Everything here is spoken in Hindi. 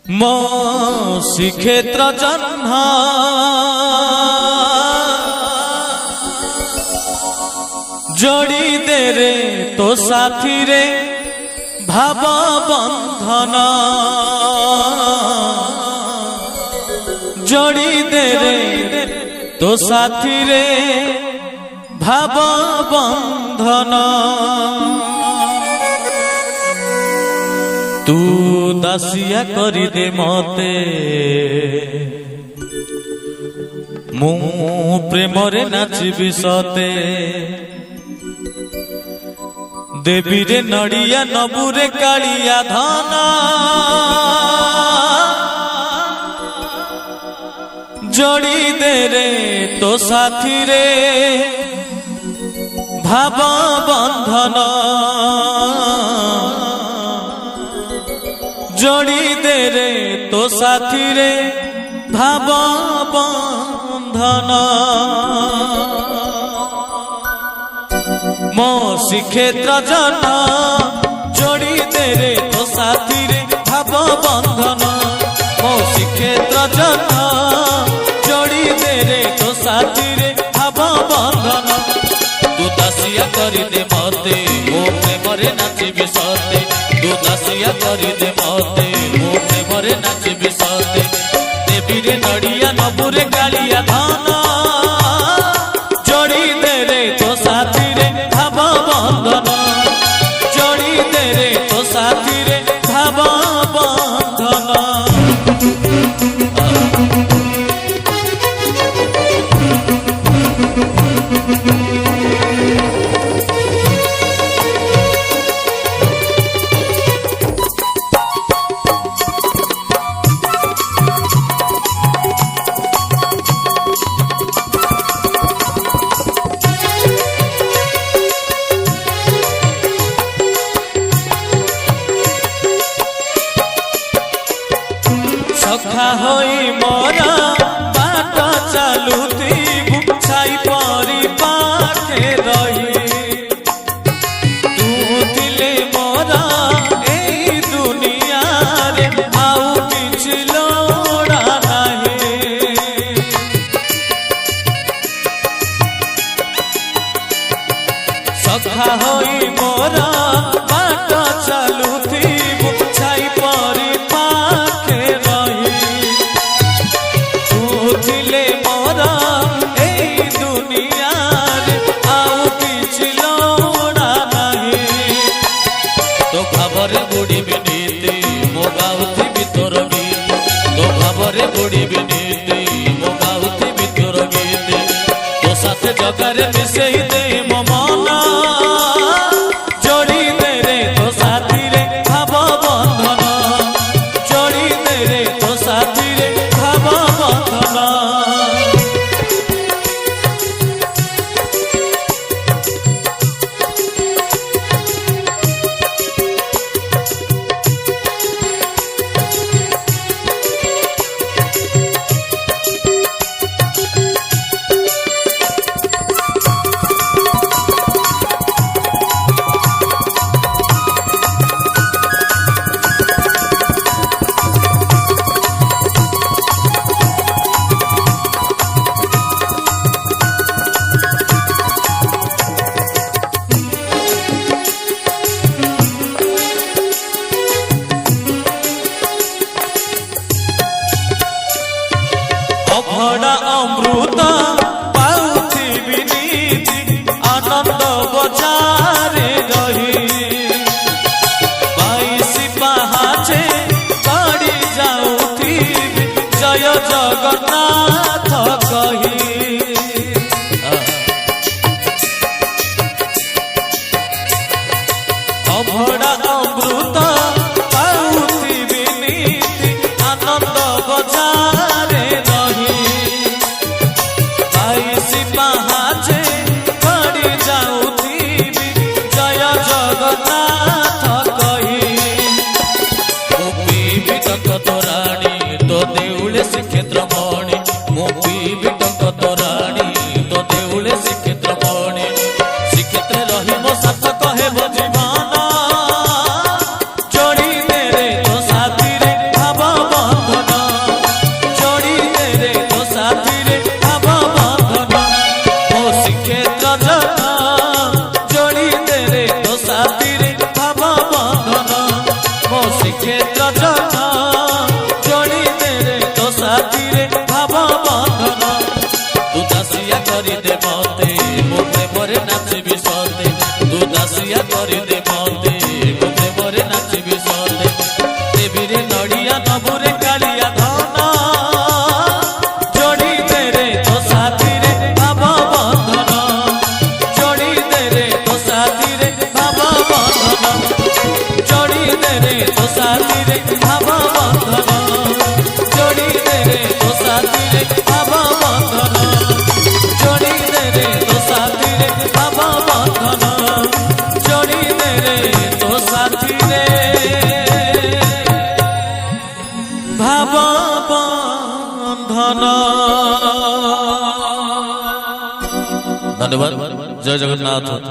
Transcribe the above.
मो श्रीक्षेत्र जन्म जोड़ी दे रे तो साथी रे भाव बंधन जोड़ी दे रे तो साथी रे भाव बंधन तू दासिया करी दे मते मु प्रेम रे नाचिबी सते देवी रे नड़िया नबू रे कालिया धन जोड़ी दे रे तो साथी रे भाव बंधन जोड़ी दे रे तो साथी रे भाव बंधन मो श्रीक्षेत्र जन जोड़ी दे रे तो साथी रे भाव बंधन मो श्रीक्षेत्र जन जोड़ी दे रे तो साथी रे भाव बंधन तू दासिया करी दे मते मो प्रेम रे नाचिबी सते तू दासिया करी दे मते मो प्रेम रे नाचिबी सते देवी रे नड़िया नबू रे कालिया धन जोड़ी दे रे तो साथी रे भाव बंधन जोड़ी दे रे तो साथी रे भाव बंधन सखा होई मोरा बाट चालुथी छाई परी पाखे रही तू थिले मोरा एई दुनिया रे आउ किछि लोड़ा नाही सखा होई मोरा बाट चालुथी छाई परी जगरे मिसई दे मो मन जोड़ी दे रे तो साथी रे भाव बंधन जोड़ी दे रे तो साथी रे भाव बंधन अभड़ा अमृत पाउथिबी नीति आनंद बजारे रही बाईसी पहाचे गड़ी जाउथिबी जय जगन्नाथ कही अभड़ा अमृत पाउथिबी नीति आनंद बजारे पहाचे पड़ी जाउथिबी जय जगन्नाथ कही श्रीक्षेत्र जन जोड़ी दे रे तो साथी रे भाव बंधन तू दासिया करी दे मते मो प्रेमरे नाचिबी सते तू दासिया करी दे मते मो प्रेमरे नाचिबी सते देवी रे नड़िया नबुरे कालिया धन जोड़ी दे रे तो साथी रे भाव बंधन जोड़ी दे रे तो साथी रे भाव बंधन जोड़ी दे रे तो साथी रे भाव बंधन जोड़ी दे रे तो साथी रे भाव बंधन जोड़ी दे रे तो साथी रे भाव बंधन जोड़ी दे रे तो साथी रे भाव बंधन। धन्यवाद। जय जगन्नाथ।